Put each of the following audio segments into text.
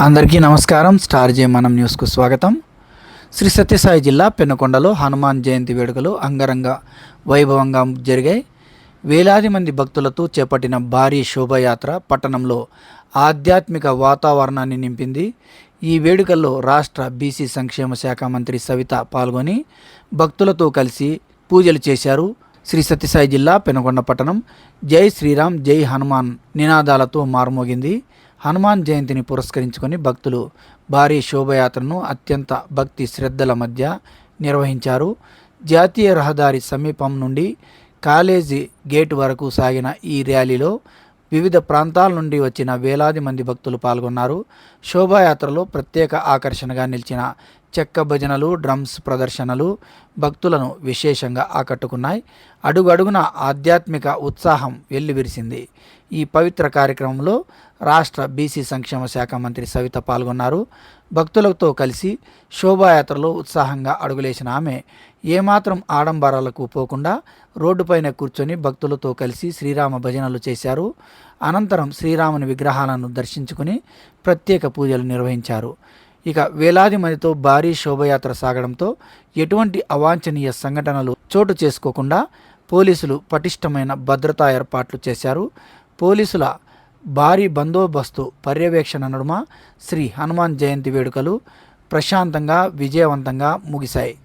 అందరికీ నమస్కారం. స్టార్ జే మనం న్యూస్కు స్వాగతం. శ్రీ సత్యసాయి జిల్లా పెనుకొండలో హనుమాన్ జయంతి వేడుకలు అంగరంగ వైభవంగా జరిగాయి. వేలాది మంది భక్తులతో చేపట్టిన భారీ శోభయాత్ర పట్టణంలో ఆధ్యాత్మిక వాతావరణాన్ని నింపింది. ఈ వేడుకల్లో రాష్ట్ర బీసీ సంక్షేమ శాఖ మంత్రి సవిత పాల్గొని భక్తులతో కలిసి పూజలు చేశారు. శ్రీ సత్యసాయి జిల్లా పెనుకొండ పట్టణం జై శ్రీరామ్ జై హనుమాన్ నినాదాలతో మారుమోగింది. హనుమాన్ జయంతిని పురస్కరించుకొని భక్తులు భారీ శోభయాత్రను అత్యంత భక్తి శ్రద్ధల మధ్య నిర్వహించారు. జాతీయ రహదారి సమీపం నుండి కాలేజీ గేటు వరకు సాగిన ఈ ర్యాలీలో వివిధ ప్రాంతాల నుండి వచ్చిన వేలాది మంది భక్తులు పాల్గొన్నారు. శోభాయాత్రలో ప్రత్యేక ఆకర్షణగా నిలిచిన చెక్క భజనలు, డ్రమ్స్ ప్రదర్శనలు భక్తులను విశేషంగా ఆకట్టుకున్నాయి. అడుగడుగున ఆధ్యాత్మిక ఉత్సాహం వెల్లివిరిసింది. ఈ పవిత్ర కార్యక్రమంలో రాష్ట్ర బీసీ సంక్షేమ శాఖ మంత్రి సవిత పాల్గొన్నారు. భక్తులతో కలిసి శోభాయాత్రలో ఉత్సాహంగా అడుగులేసిన ఆమె ఏమాత్రం ఆడంబరాలకు పోకుండా రోడ్డుపైన కూర్చొని భక్తులతో కలిసి శ్రీరామ భజనలు చేశారు. అనంతరం శ్రీరాముని విగ్రహాలను దర్శించుకుని ప్రత్యేక పూజలు నిర్వహించారు. ఇక వేలాది మందితో భారీ శోభయాత్ర సాగడంతో ఎటువంటి అవాంఛనీయ సంఘటనలు చోటు చేసుకోకుండా పోలీసులు పటిష్టమైన భద్రతా ఏర్పాట్లు చేశారు. పోలీసుల భారీ బందోబస్తు పర్యవేక్షణ నడుమ శ్రీ హనుమాన్ జయంతి వేడుకలు ప్రశాంతంగా విజయవంతంగా ముగిశాయి.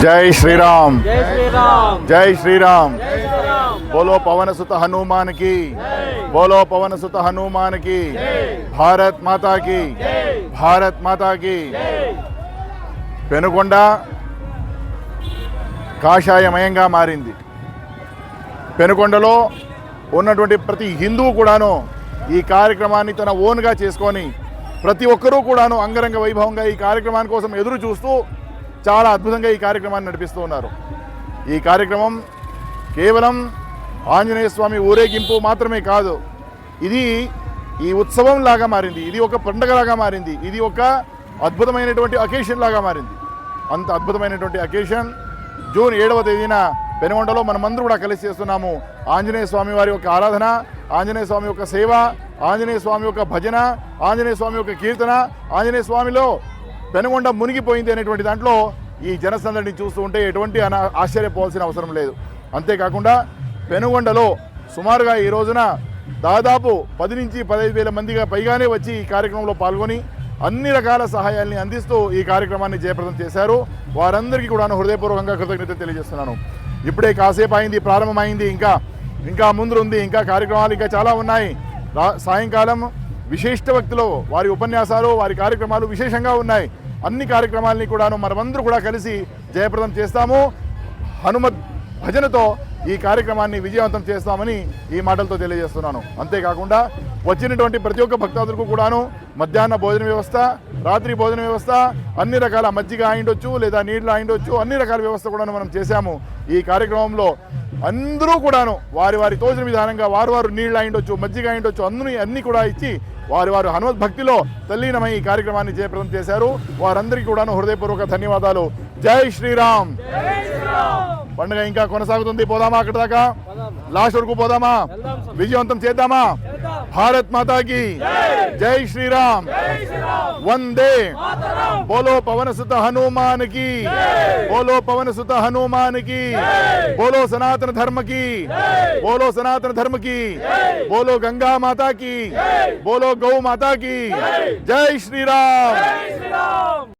जय श्री राम, जय श्री राम, जय श्री राम। बोलो पवन सुत हनुमान की, बोलो पवन सुत हनुमान की। भारत माता की, भारत माता की। పెనుకొండ కాషాయమయంగా మారింది. పెనుకొండలో ఉన్నటువంటి ప్రతి హిందువు కూడాను ఈ కార్యక్రమాన్ని తన ఓన్గా చేసుకొని ప్రతి ఒక్కరూ కూడాను అంగరంగ వైభవంగా ఈ కార్యక్రమాన్ని కోసం ఎదురు చూస్తూ చాలా అద్భుతంగా ఈ కార్యక్రమాన్ని నడిపిస్తూ ఉన్నారు. ఈ కార్యక్రమం కేవలం ఆంజనేయ స్వామి ఊరేగింపు మాత్రమే కాదు, ఇది ఈ ఉత్సవం లాగా మారింది, ఇది ఒక పండుగలాగా మారింది, ఇది ఒక అద్భుతమైనటువంటి అకేషన్ లాగా మారింది. అంత అద్భుతమైనటువంటి అకేషన్ జూన్ 7వ తేదీన పెనుకొండలో మనమందరూ కూడా కలిసి చేస్తున్నాము. ఆంజనేయ స్వామి వారి యొక్క ఆరాధన, ఆంజనేయ స్వామి యొక్క సేవ, ఆంజనేయ స్వామి యొక్క భజన, ఆంజనేయ స్వామి యొక్క కీర్తన, ఆంజనేయ స్వామిలో పెనుకొండ మునిగిపోయింది అనేటువంటి దాంట్లో ఈ జనసందడిని చూస్తూ ఉంటే ఎటువంటి ఆశ్చర్యపోవాల్సిన అవసరం లేదు. అంతేకాకుండా పెనుకొండలో సుమారుగా ఈ రోజున దాదాపు 10 నుంచి 15 వేల మందిగా పైగానే వచ్చి ఈ కార్యక్రమంలో పాల్గొని అన్ని రకాల సహాయాల్ని అందిస్తూ ఈ కార్యక్రమాన్ని జయప్రదం చేశారు. వారందరికీ కూడా హృదయపూర్వకంగా కృతజ్ఞతలు తెలియజేస్తున్నాను. ఇప్పుడే కాసేపు అయింది, ప్రారంభమైంది, ఇంకా ముందు ఉంది, ఇంకా కార్యక్రమాలు ఇంకా చాలా ఉన్నాయి. సాయంకాలం విశిష్ట వ్యక్తులు వారి ఉపన్యాసాలు, వారి కార్యక్రమాలు విశేషంగా ఉన్నాయి. అన్ని కార్యక్రమాలని కూడాను మనమందరూ కూడా కలిసి జయప్రదం చేస్తాము. హనుమత్ భజనతో ఈ కార్యక్రమాన్ని విజయవంతం చేస్తామని ఈ మాటలతో తెలియజేస్తున్నాను. అంతేకాకుండా వచ్చినటువంటి ప్రతి ఒక్క భక్తాదులకు కూడాను మధ్యాహ్న భోజన వ్యవస్థ, రాత్రి భోజన వ్యవస్థ, అన్ని రకాల మజ్జిగ అయిండొచ్చు లేదా నీళ్లు అయిండొచ్చు, అన్ని రకాల వ్యవస్థ కూడాను మనం చేశాము. ఈ కార్యక్రమంలో అందరూ కూడాను వారి తోచిన విధానంగా వారు నీళ్లు అయిండొచ్చు, మజ్జిగ అయిండొచ్చు, అన్ని కూడా ఇచ్చి వారి హనుమత్ భక్తిలో తల్లీనమై ఈ కార్యక్రమాన్ని జయప్రదం చేశారు. వారందరికీ కూడాను హృదయపూర్వక ధన్యవాదాలు. జై శ్రీరామ్. పండుగ ఇంకా కొనసాగుతుంది. పోదామా అక్కడ దాకా? లాస్ట్ వరకు పోదామా? విజయవంతం చేద్దామా? భారత్ మాతా की జై శ్రీరామ్. వందే बोलो पवन सुत हनुमान की, बोलो पवन सुत हनुमान की, बोलो सनातन धर्म की, बोलो सनातन धर्म की, बोलो गंगा माता की, बोलो गौ माता की। जय श्री राम।